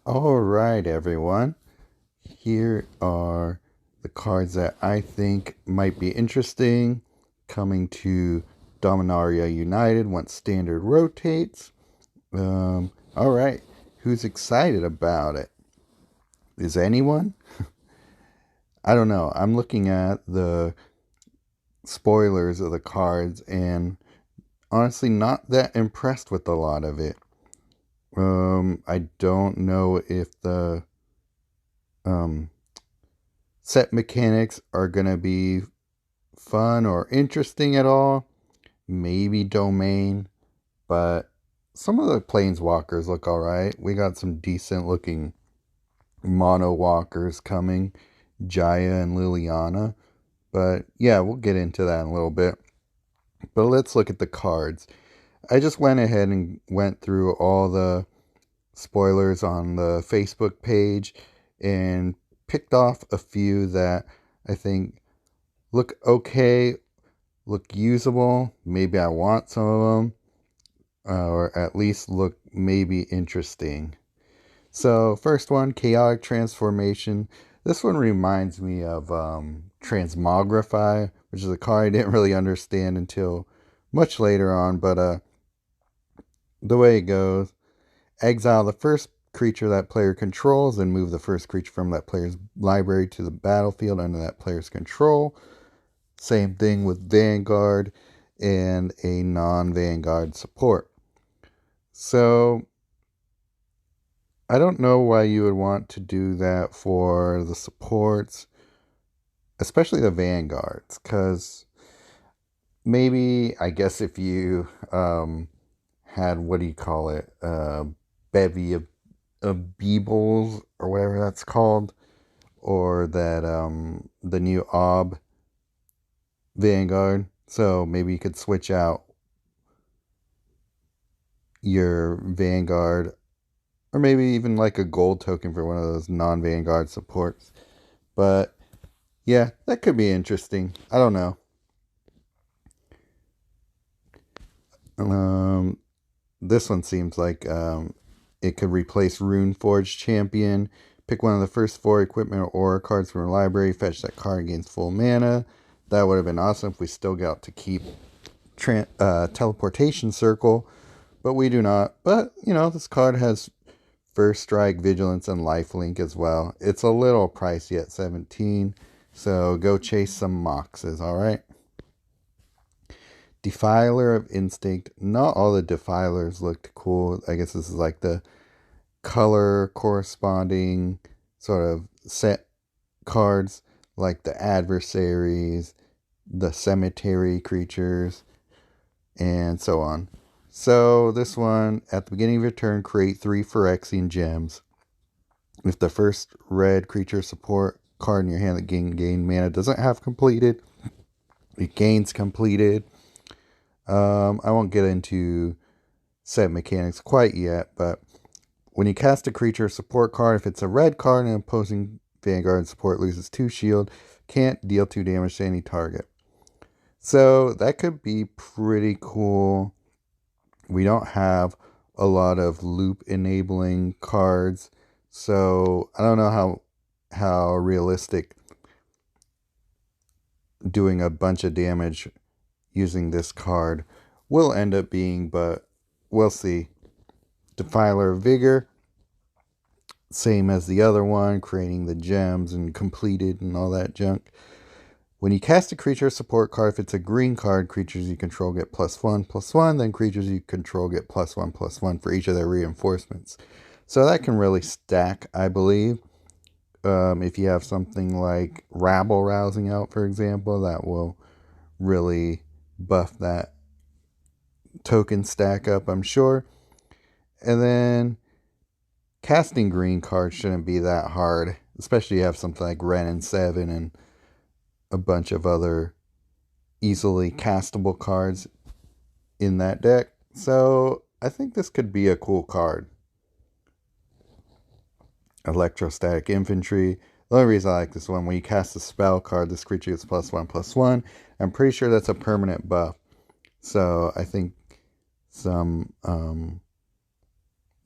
All right, everyone. Here are the cards that I think might be interesting coming to Dominaria United once standard rotates. All right. Who's excited about it? Is anyone? I don't know. I'm looking at the spoilers of the cards and honestly not that impressed with a lot of it. I don't know if the um set mechanics are gonna be fun or interesting at all. Maybe domain, but some of the planeswalkers look alright. We got some decent looking mono walkers coming, Jaya and Liliana. But yeah, we'll get into that in a little bit. But let's look at the cards. I just went ahead and went through all the spoilers on the Facebook page and picked off a few that I think look okay, look usable. Maybe I want some of them, or at least look maybe interesting. So, first one, Chaotic Transformation. This one reminds me of Transmogrify, which is a card I didn't really understand until much later on, but the way it goes, exile the first creature that player controls, and move the first creature from that player's library to the battlefield under that player's control. Same thing with Vanguard and a non-Vanguard support. So I don't know why you would want to do that for the supports, especially the Vanguards, because maybe, I guess, if you had, what do you call it, bevy of Beebles, or whatever that's called, or that, the new Ob Vanguard, so maybe you could switch out your Vanguard, or maybe even like a gold token for one of those non-Vanguard supports. But yeah, that could be interesting. I don't know. Um, this one seems like it could replace Rune Forge Champion. Pick one of the first four equipment or aura cards from your library. Fetch that card against full mana. That would have been awesome if we still got to keep teleportation circle, but we do not. But you know, this card has first strike, vigilance, and lifelink as well. It's a little pricey at 17, so go chase some moxes. All right. Defiler of Instinct. Not all the defilers looked cool. I guess this is like the color corresponding sort of set cards, like the adversaries, the cemetery creatures, and so on. So this one, at the beginning of your turn, create 3 Phyrexian gems. If the first red creature support card in your hand that gain mana doesn't have completed, it gains completed. I won't get into set mechanics quite yet, but when you cast a creature support card, if it's a red card and opposing Vanguard support loses 2 shield, can't deal 2 damage to any target. So that could be pretty cool. We don't have a lot of loop enabling cards, so I don't know how realistic doing a bunch of damage using this card will end up being, but we'll see. Defiler of Vigor, same as the other one, creating the gems and completed and all that junk. When you cast a creature support card, if it's a green card, creatures you control get +1/+1, then creatures you control get +1/+1 for each of their reinforcements. So that can really stack, I believe. If you have something like Rabble Rousing out, for example, that will really buff that token stack up, I'm sure. And then casting green cards shouldn't be that hard, especially if you have something like Ren and Seven and a bunch of other easily castable cards in that deck. So I think this could be a cool card. Electrostatic infantry. The only reason I like this one, when you cast a spell card, this creature gets +1/+1. I'm pretty sure that's a permanent buff. So I think some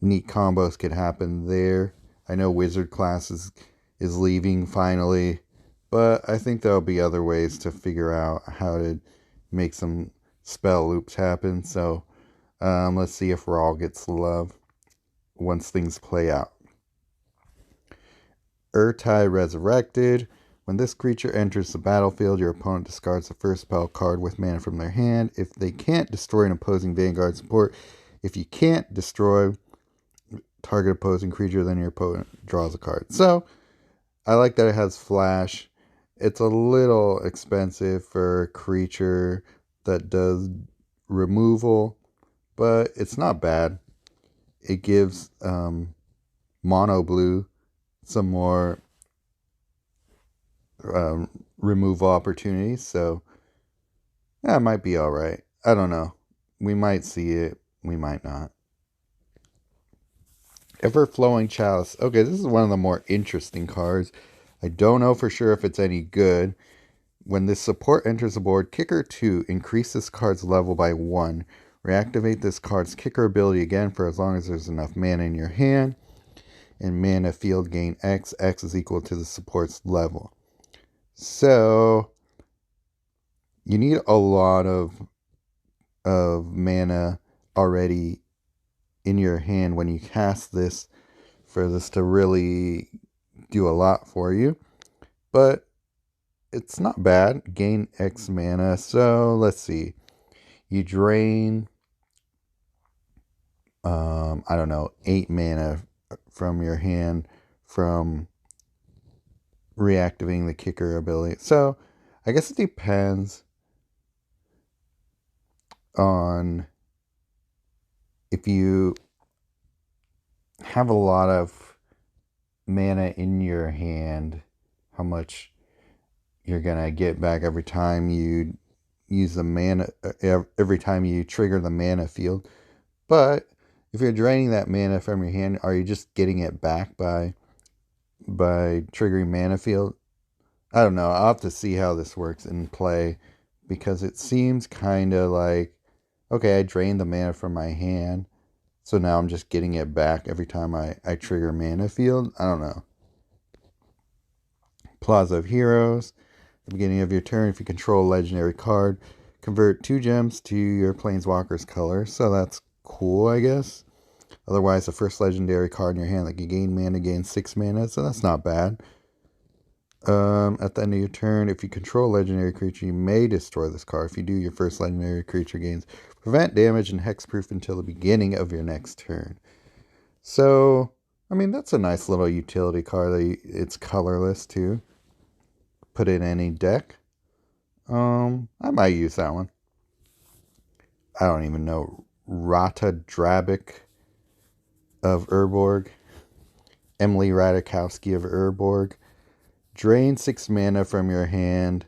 neat combos could happen there. I know Wizard class is leaving finally, but I think there'll be other ways to figure out how to make some spell loops happen. So let's see if Raw gets love once things play out. Urtai Resurrected. When this creature enters the battlefield, your opponent discards the first spell card with mana from their hand. If they can't destroy an opposing Vanguard support, if you can't destroy target opposing creature, then your opponent draws a card. So, I like that it has flash. It's a little expensive for a creature that does removal, but it's not bad. It gives mono blue some more removal opportunities, so that might be alright. I don't know. We might see it, we might not. Ever-flowing Chalice. Okay, this is one of the more interesting cards. I don't know for sure if it's any good. When this support enters the board, kicker 2, increase this card's level by 1. Reactivate this card's kicker ability again for as long as there's enough mana in your hand. And mana field gain X. X is equal to the support's level. So, you need a lot of mana already in your hand when you cast this for this to really do a lot for you. But it's not bad. Gain X mana. So, let's see. You drain, I don't know, 8 mana from your hand from reactivating the kicker ability. So, I guess it depends on if you have a lot of mana in your hand, how much you're gonna get back every time you use the mana, every time you trigger the mana field. But if you're draining that mana from your hand, are you just getting it back by triggering mana field? I don't know. I'll have to see how this works in play, because it seems kind of like, okay, I drained the mana from my hand, so now I'm just getting it back every time I trigger mana field. I don't know. Plaza of Heroes. At the beginning of your turn, if you control a legendary card, convert 2 gems to your Planeswalker's color. So that's cool, I guess. Otherwise, the first legendary card in your hand that can gain mana gains 6 mana, so that's not bad. At the end of your turn, if you control a legendary creature, you may destroy this card. If you do, your first legendary creature gains prevent damage and hexproof until the beginning of your next turn. So, I mean, that's a nice little utility card. It's colorless too. Put it in any deck. I might use that one. I don't even know. Rata Drabic of Urborg. Emily Radikowski of Urborg. Drain 6 mana from your hand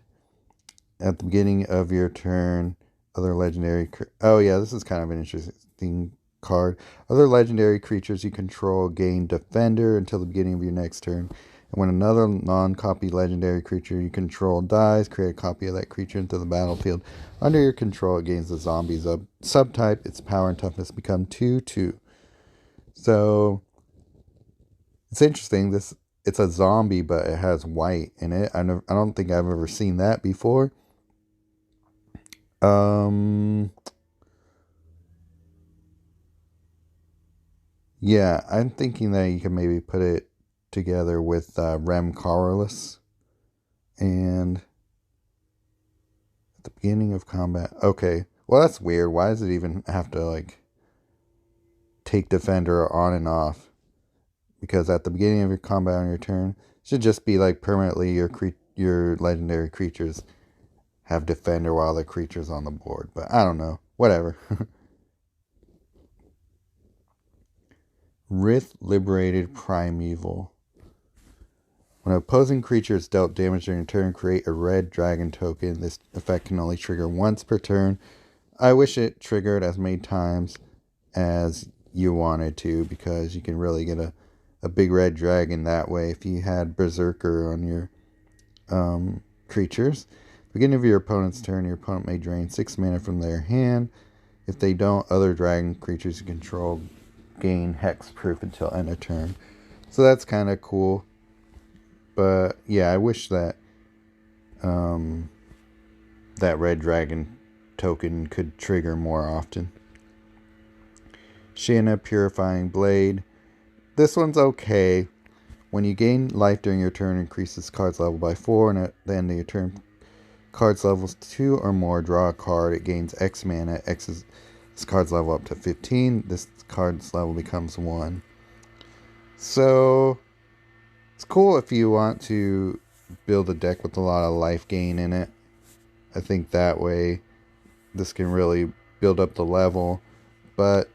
at the beginning of your turn. Other legendary... Oh, yeah, this is kind of an interesting card. Other legendary creatures you control gain Defender until the beginning of your next turn. And when another non-copy legendary creature you control dies, create a copy of that creature into the battlefield. Under your control, it gains the zombie subtype. Its power and toughness become 2/2. So, it's interesting. It's a zombie, but it has white in it. I don't think I've ever seen that before. Yeah, I'm thinking that you can maybe put it together with Rem Colorless. And at the beginning of combat. Okay, well, that's weird. Why does it even have to, like, take Defender on and off? Because at the beginning of your combat on your turn, it should just be like permanently your legendary creatures have Defender while the creature's on the board. But I don't know. Whatever. Writ, liberated, Primeval. When an opposing creature is dealt damage during your turn, create a red dragon token. This effect can only trigger once per turn. I wish it triggered as many times as you wanted to, because you can really get a big red dragon that way if you had Berserker on your creatures. Beginning of your opponent's turn, your opponent may drain 6 mana from their hand. If they don't, other dragon creatures you control gain hexproof until end of turn. So that's kind of cool. But yeah, I wish that that red dragon token could trigger more often. Shanna Purifying Blade. This one's okay. When you gain life during your turn, increase this card's level by 4, and at the end of your turn, cards levels 2 or more, draw a card. It gains X mana. X is this card's level up to 15. This card's level becomes 1. So, it's cool if you want to build a deck with a lot of life gain in it. I think that way this can really build up the level. But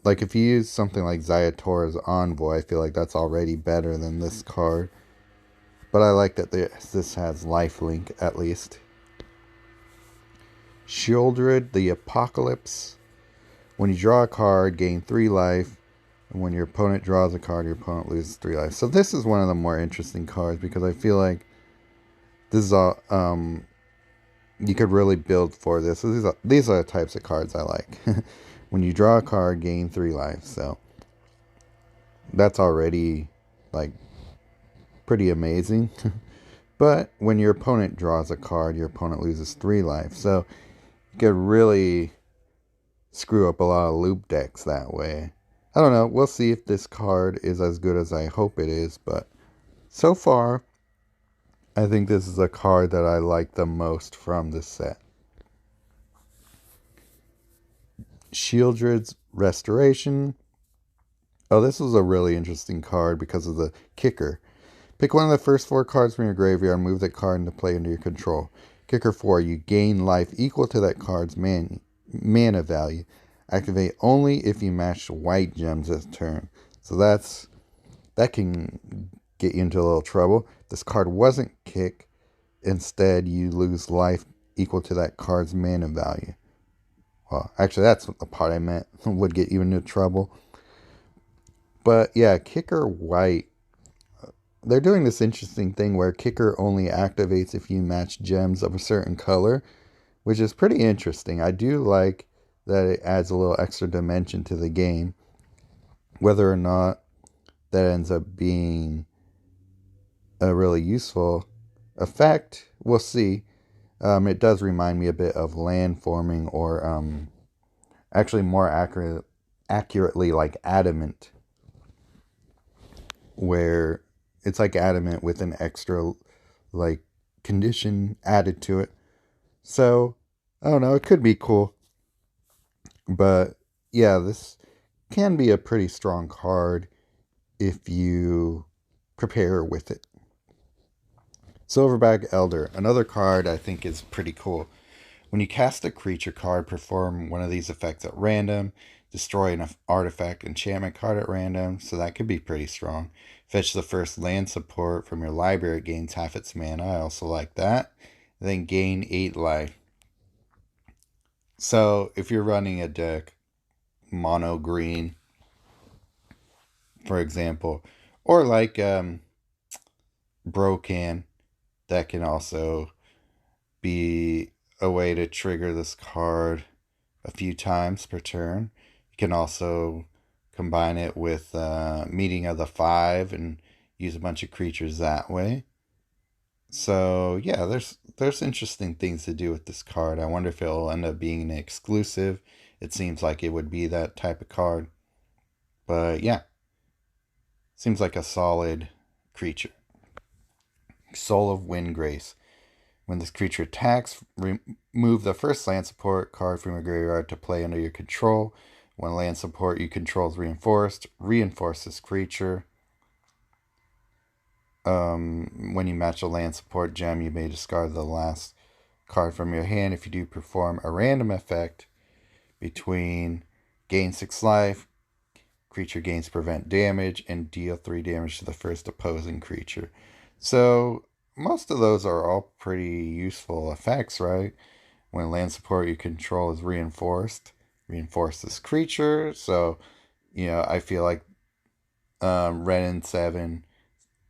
like if you use something like Zayator's Envoy, I feel like that's already better than this card. But I like that this has lifelink at least. Shieldred, the Apocalypse. When you draw a card, gain 3 life. And when your opponent draws a card, your opponent loses 3 life. So this is one of the more interesting cards because I feel like this is all you could really build for this. So these are the types of cards I like. When you draw a card, gain 3 life. So that's already like pretty amazing. But when your opponent draws a card, your opponent loses 3 life. So you could really screw up a lot of loop decks that way. I don't know. We'll see if this card is as good as I hope it is. But so far, I think this is a card that I like the most from this set. Shieldred's Restoration. Oh, this was a really interesting card because of the kicker. Pick one of the first 4 cards from your graveyard and move that card into play under your control. Kicker 4, you gain life equal to that card's mana value. Activate only if you match white gems this turn. So that can get you into a little trouble. This card wasn't kick. Instead, you lose life equal to that card's mana value. Well, actually, that's what the part I meant would get you into trouble. But yeah, kicker white. They're doing this interesting thing where kicker only activates if you match gems of a certain color, which is pretty interesting. I do like that it adds a little extra dimension to the game. Whether or not that ends up being a really useful effect, we'll see. It does remind me a bit of land forming, or actually more accurately like adamant, where it's like adamant with an extra like condition added to it. So I don't know, it could be cool. But yeah, this can be a pretty strong card if you prepare with it. Silverback Elder, another card I think is pretty cool. When you cast a creature card, perform one of these effects at random, destroy an artifact enchantment card at random, so that could be pretty strong. Fetch the first land support from your library, it gains half its mana, I also like that. Then gain 8 life. So if you're running a deck, mono green, for example, or like Brocan, that can also be a way to trigger this card a few times per turn. You can also combine it with Meeting of the Five and use a bunch of creatures that way. So yeah, there's interesting things to do with this card. I wonder if it'll end up being an exclusive. It seems like it would be that type of card. But yeah, seems like a solid creature. Soul of Windgrace. When this creature attacks, remove the first land support card from your graveyard to play under your control. When land support you control is reinforced, reinforce this creature. When you match a land support gem, you may discard the last card from your hand. If you do, perform a random effect between gain 6 life, creature gains prevent damage, and deal 3 damage to the first opposing creature. So most of those are all pretty useful effects, right? When land support you control is reinforced, reinforce this creature. So, I feel like Renin 7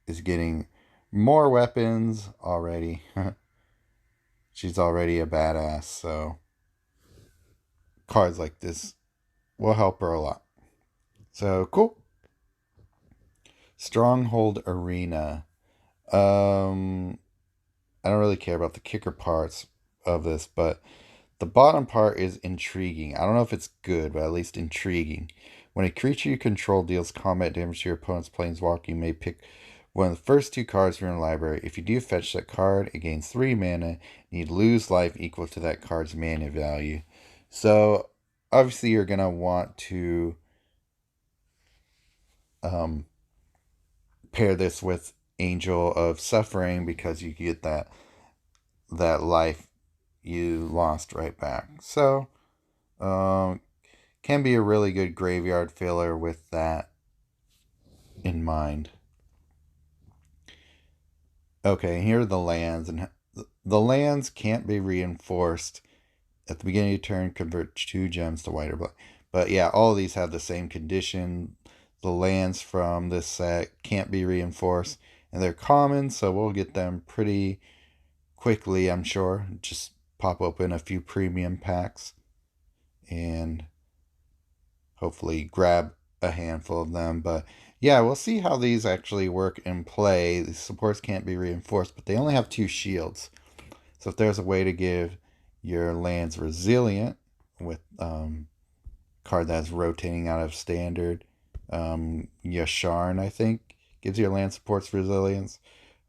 is getting more weapons already. She's already a badass, so cards like this will help her a lot. So, cool. Stronghold Arena. Um, I don't really care about the kicker parts of this, but the bottom part is intriguing. I don't know if it's good, but at least intriguing. When a creature you control deals combat damage to your opponent's planeswalk, you may pick one of the first two cards from your library. If you do fetch that card, it gains 3 mana, and you lose life equal to that card's mana value. So, obviously, you're going to want to um, pair this with Angel of Suffering because you get that life you lost right back. So, can be a really good graveyard filler with that in mind. Okay, here are the lands, and the lands can't be reinforced. At the beginning of your turn, convert 2 gems to white or black. But yeah, all of these have the same condition. The lands from this set can't be reinforced, and they're common, so we'll get them pretty quickly, I'm sure. Just pop open a few premium packs and hopefully grab a handful of them. But yeah, we'll see how these actually work in play. These supports can't be reinforced, but they only have 2 shields. So if there's a way to give your lands resilient with card that's rotating out of standard, Yasharn, I think, gives your land supports resilience.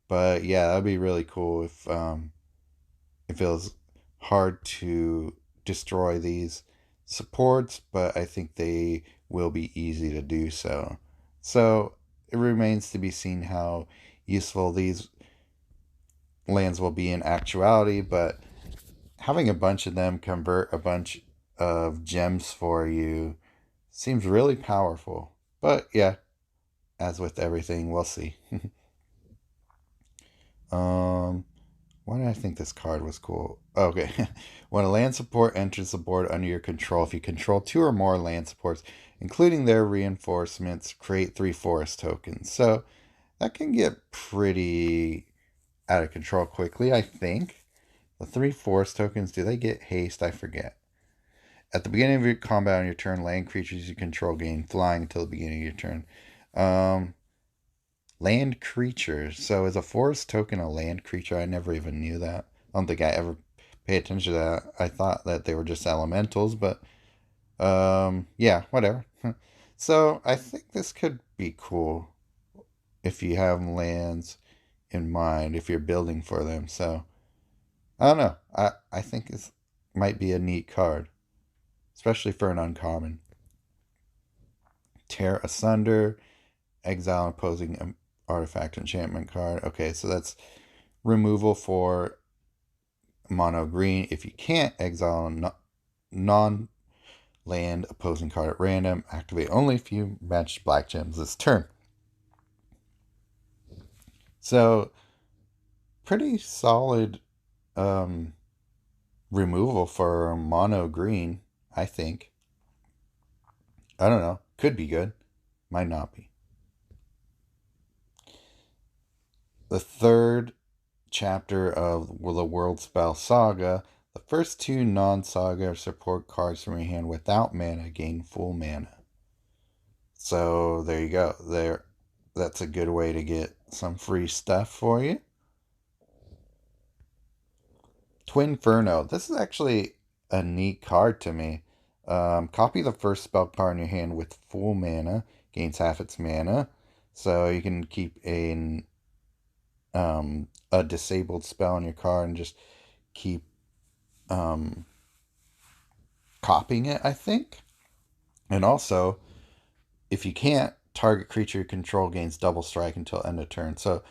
But yeah, that'd be really cool if it feels hard to destroy these supports, but I think they will be easy to do so. So it remains to be seen how useful these lands will be in actuality, but having a bunch of them convert a bunch of gems for you seems really powerful. But yeah, as with everything, we'll see. um, Why did I think this card was cool? Okay. When a land support enters the board under your control, if you control 2 or more land supports, including their reinforcements, create 3 forest tokens. So that can get pretty out of control quickly, I think. The 3 forest tokens, do they get haste? I forget. At the beginning of your combat on your turn, land creatures you control gain flying until the beginning of your turn. Um, Land creatures. So is a forest token a land creature? I never even knew that. I don't think I ever paid attention to that. I thought that they were just elementals, but yeah, whatever. So I think this could be cool if you have lands in mind, if you're building for them. So I don't know. I think this might be a neat card, especially for an uncommon. Tear Asunder, exile an opposing artifact enchantment card. Okay, so that's removal for mono green. If you can't, exile a non land opposing card at random. Activate only if you match black gems this turn. So, pretty solid removal for mono green, I think. I don't know. Could be good. Might not be. The third chapter of the World Spell Saga, the first 2 non-saga support cards from your hand without mana gain full mana. So there you go. That's a good way to get some free stuff for you. Twinferno. This is actually a neat card to me. Copy the first spell card in your hand with full mana, gains half its mana. So you can keep a disabled spell on your card and just keep copying it, I think. And also, if you can't, target creature you control gains double strike until end of turn. So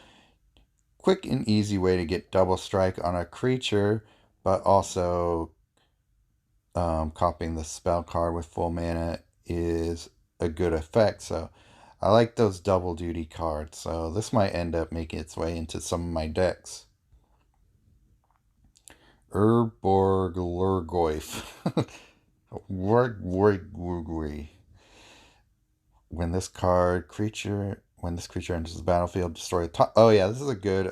quick and easy way to get double strike on a creature, but also copying the spell card with full mana is a good effect. So I like those double duty cards. So this might end up making its way into some of my decks. Urborglurgoyf. When this creature enters the battlefield, destroy the top. Oh yeah, this is a good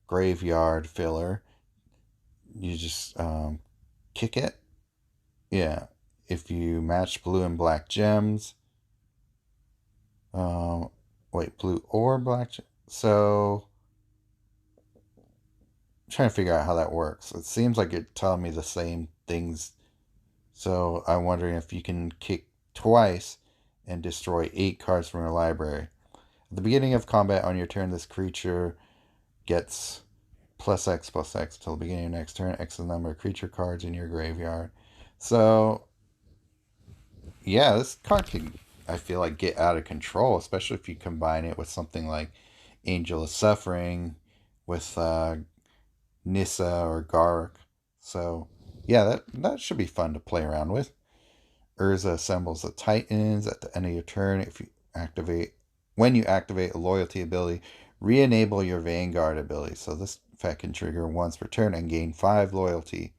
graveyard filler. You just kick it. Yeah. If you match blue and black gems, Wait, blue or black? So, I'm trying to figure out how that works. It seems like it's telling me the same things. So, I'm wondering if you can kick twice and destroy 8 cards from your library. At the beginning of combat on your turn, this creature gets +X till the beginning of next turn. X is the number of creature cards in your graveyard. So, yeah, this card can, I feel like, get out of control, especially if you combine it with something like Angel of Suffering with Nissa or Garruk. So, yeah, that should be fun to play around with. Urza assembles the Titans at the end of your turn. When you activate a loyalty ability, re-enable your Vanguard ability. So this effect can trigger once per turn and gain 5 loyalty.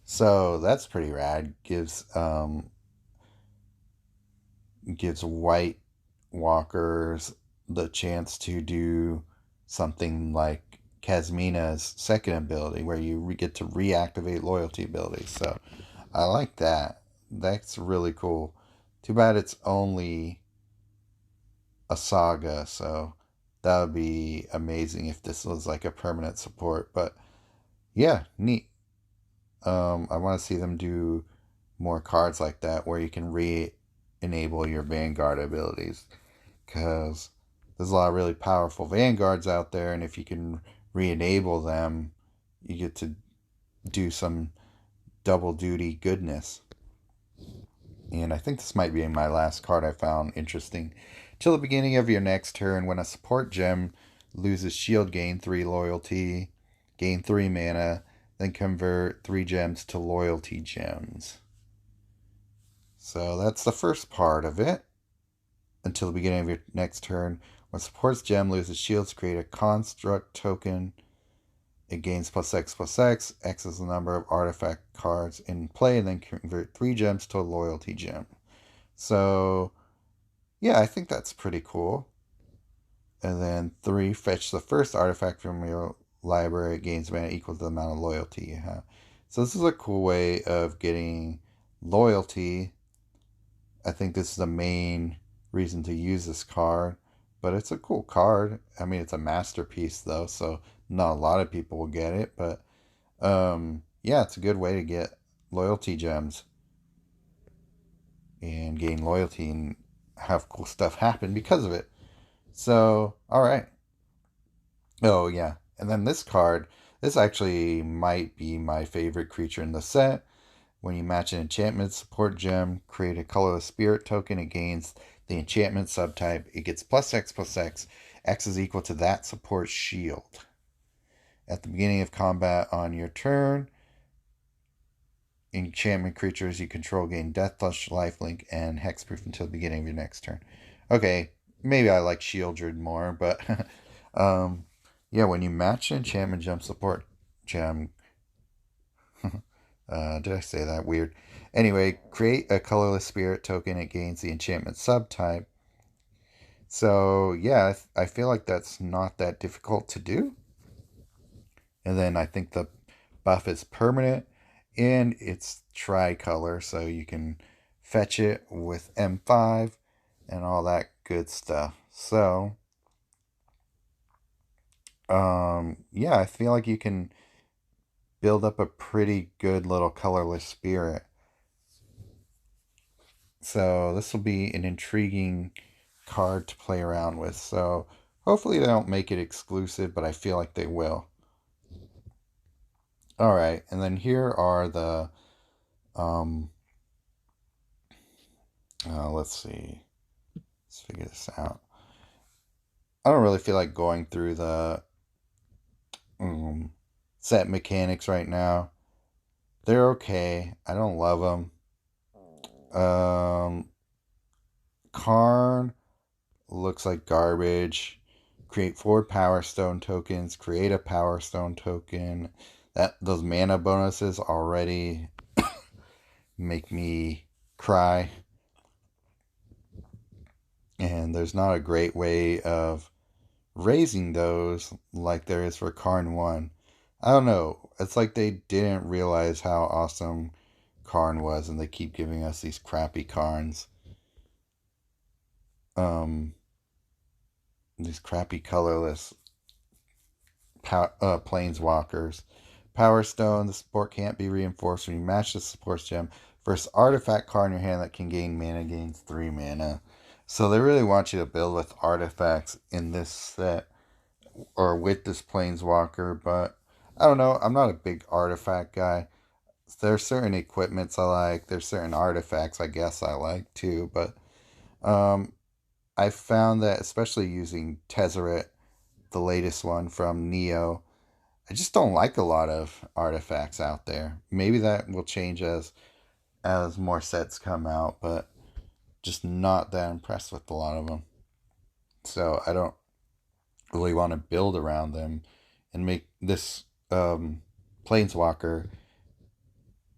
So that's pretty rad. Gives White Walkers the chance to do something like Kasmina's second ability, where you get to reactivate loyalty abilities. So I like that. That's really cool. Too bad it's only a saga, so that would be amazing if this was like a permanent support. But yeah, neat. I want to see them do more cards like that where you can re-enable your Vanguard abilities, because there's a lot of really powerful Vanguards out there, and if you can re-enable them, you get to do some double duty goodness. And I think this might be my last card I found interesting. Till the beginning of your next turn, when a support gem loses shield, gain 3 loyalty, gain 3 mana, then convert 3 gems to loyalty gems. So that's the first part of it. Until the beginning of your next turn, when support's gem loses shields, create a construct token. It gains +X. X is the number of artifact cards in play, and then convert 3 gems to a loyalty gem. So, yeah, I think that's pretty cool. And then 3, fetch the first artifact from your library. It gains mana equal to the amount of loyalty you have. So this is a cool way of getting loyalty. I think this is the main reason to use this card. But it's a cool card. I mean, it's a masterpiece, though, so not a lot of people will get it. But, yeah, it's a good way to get loyalty gems and gain loyalty and have cool stuff happen because of it. So, all right. Oh, yeah. And then this actually might be my favorite creature in the set. When you match an enchantment support gem, create a colorless spirit token. It gains the enchantment subtype. It gets +X. X is equal to that support shield. At the beginning of combat on your turn, enchantment creatures you control gain Deathflush, Lifelink, and Hexproof until the beginning of your next turn. Okay, maybe I like Shieldred more, but yeah, when you match an enchantment gem support gem, did I say that weird? Anyway, create a colorless spirit token. It gains the enchantment subtype. So yeah, I feel like that's not that difficult to do. And then I think the buff is permanent and it's tricolor, so you can fetch it with M5 and all that good stuff. So, yeah, I feel like you can build up a pretty good little colorless spirit. So this will be an intriguing card to play around with. So hopefully they don't make it exclusive, but I feel like they will. All right, and then here are the let's see. Let's figure this out. I don't really feel like going through the set mechanics right now. They're okay. I don't love them. Karn looks like garbage. Create 4 Power Stone tokens. Create a Power Stone token. Those mana bonuses already make me cry. And there's not a great way of raising those like there is for Karn 1. I don't know. It's like they didn't realize how awesome Karn was and they keep giving us these crappy Karns. these crappy colorless planeswalkers. Power Stone, the support can't be reinforced when you match the support gem versus artifact card in your hand that can gain mana, gains 3 mana. So they really want you to build with artifacts in this set or with this planeswalker, but I don't know. I'm not a big artifact guy. There's certain equipments I like. There's certain artifacts I guess I like too, but um, I found that especially using Tezzeret, the latest one from Neo, I just don't like a lot of artifacts out there. Maybe that will change as more sets come out, but just not that impressed with a lot of them. So I don't really want to build around them and make this planeswalker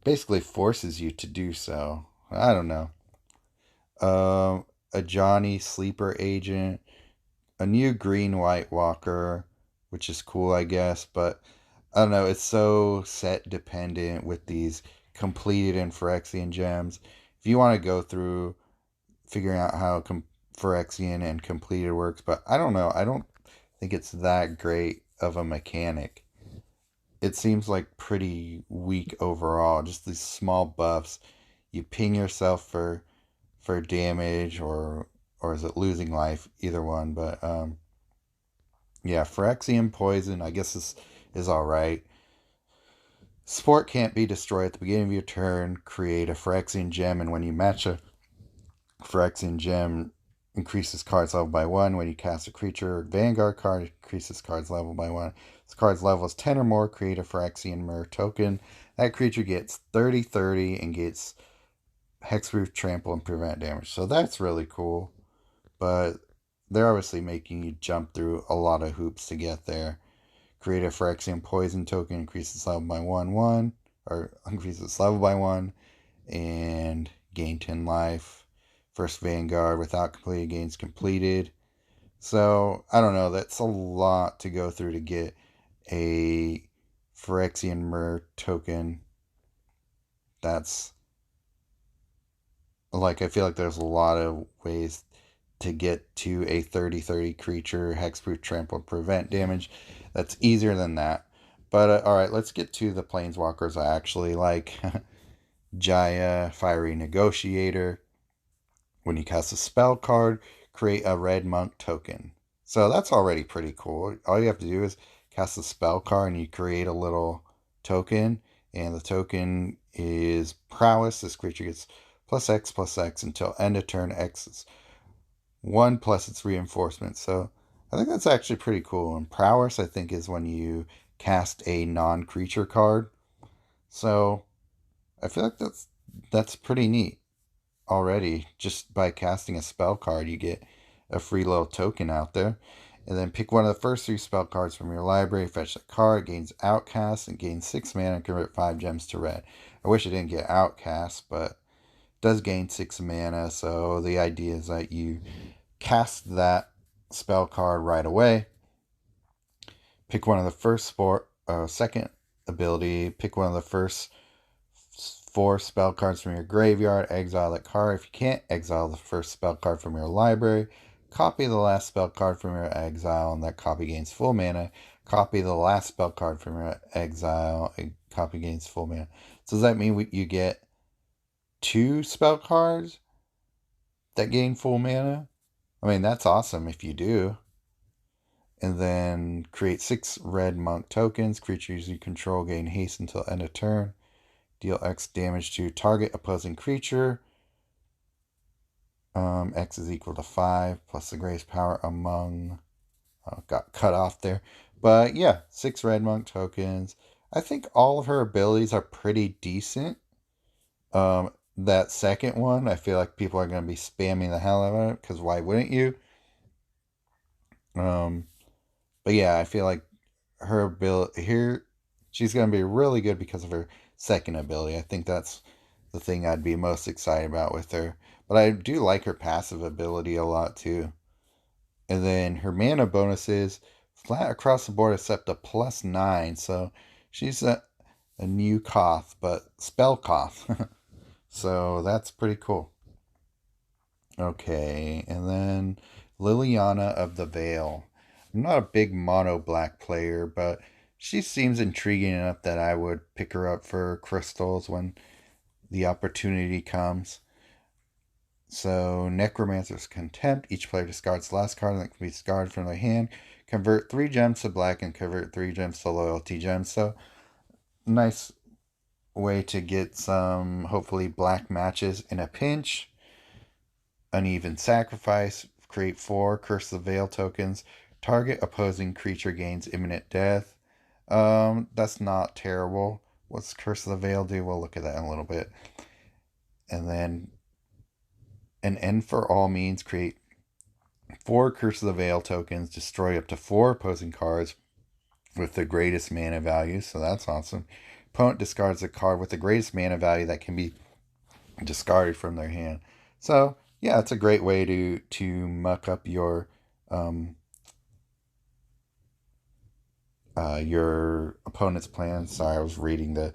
basically forces you to do so. I don't know. A Johnny sleeper agent, a new green white walker, which is cool, I guess, but I don't know. It's so set dependent with these completed and Phyrexian gems. If you want to go through figuring out how Phyrexian and completed works, but I don't know. I don't think it's that great of a mechanic. It seems like pretty weak overall. Just these small buffs. You ping yourself for damage or is it losing life? Either one, but yeah, Phyrexian poison. I guess this is all right. Sport can't be destroyed at the beginning of your turn. Create a Phyrexian gem, and when you match a Phyrexian gem, increases cards level by 1. When you cast a creature, Vanguard card increases cards level by 1. This card's level is 10 or more. Create a Phyrexian Myr token. That creature gets 30/30 and gets hexproof, trample, and prevent damage. So that's really cool. But they're obviously making you jump through a lot of hoops to get there. Create a Phyrexian poison token, increases level by 1/1, or increases level by 1, and gain 10 life. First Vanguard without completed gains completed. So, I don't know, that's a lot to go through to get a Phyrexian Myr token. That's, like, I feel like there's a lot of ways to get to a 30/30 creature, hexproof, trample, prevent damage. That's easier than that. But alright, let's get to the planeswalkers I actually like. Jaya, Fiery Negotiator. When you cast a spell card, create a red monk token. So that's already pretty cool. All you have to do is cast a spell card and you create a little token. And the token is prowess. This creature gets +X/+X until end of turn. X is 1 plus its reinforcement. So I think that's actually pretty cool. And prowess, I think, is when you cast a non-creature card. So I feel like that's pretty neat already. Just by casting a spell card, you get a free little token out there. And then pick one of the first 3 spell cards from your library, fetch the card, gains Outcast, and gains 6 mana and convert 5 gems to red. I wish I didn't get Outcast, but it does gain 6 mana, so the idea is that you cast that spell card right away. Pick one of the second ability, pick one of the first 4 spell cards from your graveyard, exile that card. If you can't exile the first spell card from your library, copy the last spell card from your exile, and that copy gains full mana. Copy the last spell card from your exile, and copy gains full mana. So does that mean you get 2 spell cards that gain full mana? I mean, that's awesome if you do. And then create 6 red monk tokens. Creatures you control gain haste until end of turn. Deal X damage to target opposing creature. X is equal to 5 plus the greatest power among. Got cut off there. But yeah, 6 red monk tokens. I think all of her abilities are pretty decent. That second one, I feel like people are going to be spamming the hell out of it, because why wouldn't you? But yeah, I feel like her ability here, she's going to be really good because of her second ability. I think that's the thing I'd be most excited about with her. But I do like her passive ability a lot too. And then her mana bonuses flat across the board except a +9. So she's a new Koth, but spell Koth. So that's pretty cool. Okay, and then Liliana of the Veil. I'm not a big mono black player, but she seems intriguing enough that I would pick her up for crystals when the opportunity comes. So, Necromancer's Contempt. Each player discards the last card that can be discarded from their hand. Convert 3 gems to black and convert 3 gems to loyalty gems. So, nice way to get some, hopefully, black matches in a pinch. Uneven Sacrifice. Create 4 Curse of the Veil tokens. Target opposing creature gains imminent death. That's not terrible. What's Curse of the Veil do? We'll look at that in a little bit. And then an end for all means create 4 Curse of the Veil tokens, destroy up to 4 opposing cards with the greatest mana value, so that's awesome. Opponent discards a card with the greatest mana value that can be discarded from their hand. So yeah, it's a great way to muck up your opponent's plan. Sorry, I was reading the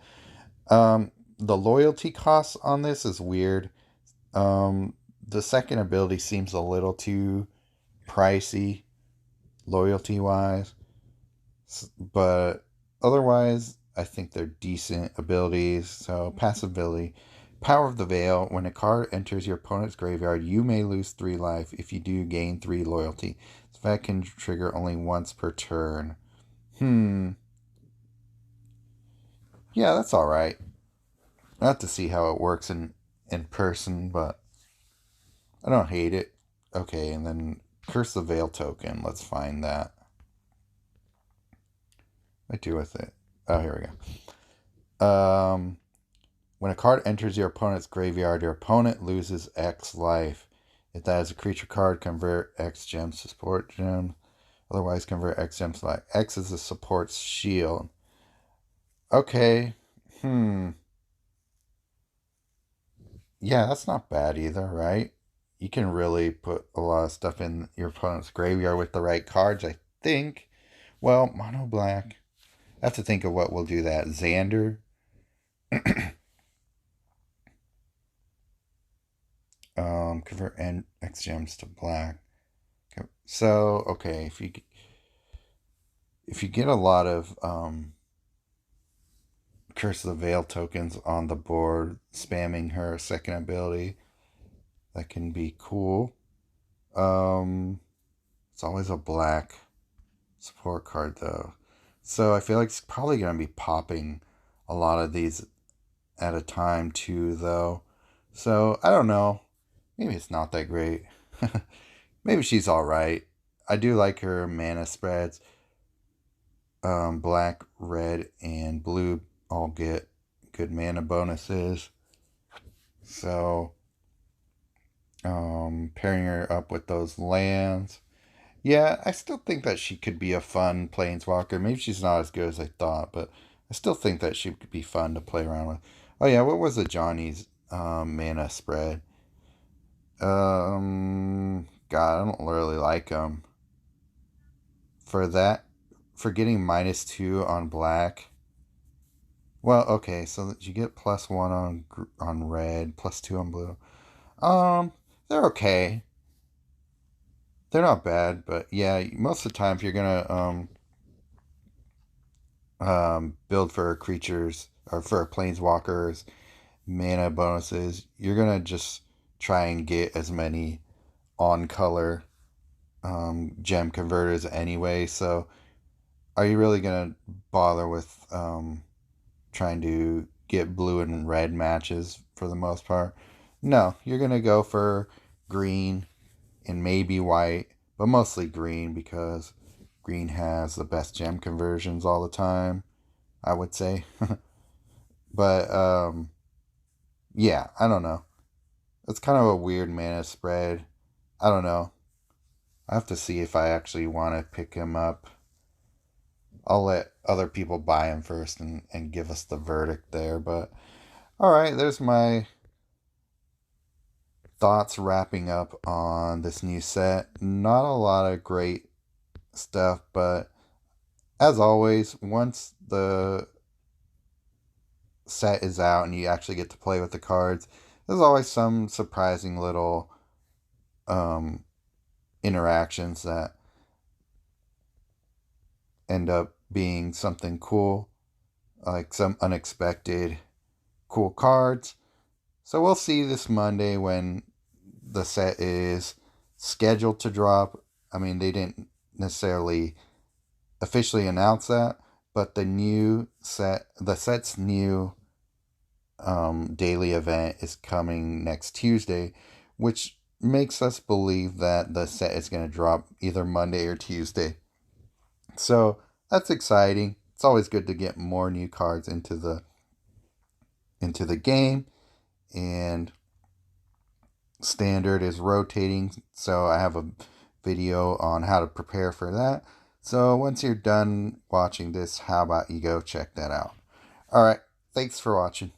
loyalty cost on this is weird. The second ability seems a little too pricey loyalty wise, but otherwise I think they're decent abilities. So passive ability, Power of the Veil. When a card enters your opponent's graveyard, you may lose 3 life. If you do, gain 3 loyalty. This effect can trigger only once per turn. Yeah, that's all right. I have to see how it works in person, but I don't hate it. Okay, and then Curse the Veil token. Let's find that. What do I do with it? Oh, here we go. When a card enters your opponent's graveyard, your opponent loses X life. If that is a creature card, convert X gems to support gems. Otherwise, convert X gems to life. X is the support's shield. Okay. Yeah, that's not bad either, right? You can really put a lot of stuff in your opponent's graveyard with the right cards, I think. Well, mono black. I have to think of what will do that. Xander. Convert X gems to black. So okay, if you get a lot of Curse of the Veil tokens on the board, spamming her second ability, that can be cool. It's always a black support card though, so I feel like it's probably gonna be popping a lot of these at a time too, though. So I don't know. Maybe it's not that great. Maybe she's all right. I do like her mana spreads. Black, red, and blue all get good mana bonuses. So, pairing her up with those lands. Yeah, I still think that she could be a fun planeswalker. Maybe she's not as good as I thought, but I still think that she could be fun to play around with. Oh yeah, what was the Johnny's mana spread? God, I don't really like them. For that, for getting -2 on black. Well, okay, so that you get +1 on red, +2 on blue. They're okay. They're not bad, but yeah, most of the time if you're gonna build for creatures or for planeswalkers, mana bonuses, you're gonna just try and get as many on color gem converters anyway. So, are you really gonna bother with trying to get blue and red matches for the most part? No, you're gonna go for green and maybe white, but mostly green because green has the best gem conversions all the time, I would say. But yeah, I don't know. It's kind of a weird mana spread. I don't know. I have to see if I actually want to pick him up. I'll let other people buy him first and give us the verdict there. But all right, there's my thoughts wrapping up on this new set. Not a lot of great stuff, but as always, once the set is out and you actually get to play with the cards, there's always some surprising little interactions that end up being something cool, like some unexpected cool cards. So we'll see this Monday when the set is scheduled to drop. I mean, they didn't necessarily officially announce that, but the set's new daily event is coming next Tuesday, which makes us believe that the set is going to drop either Monday or Tuesday. So that's exciting. It's always good to get more new cards into the game, and standard is rotating, so I have a video on how to prepare for that. So once you're done watching this, how about you go check that out? All right, thanks for watching.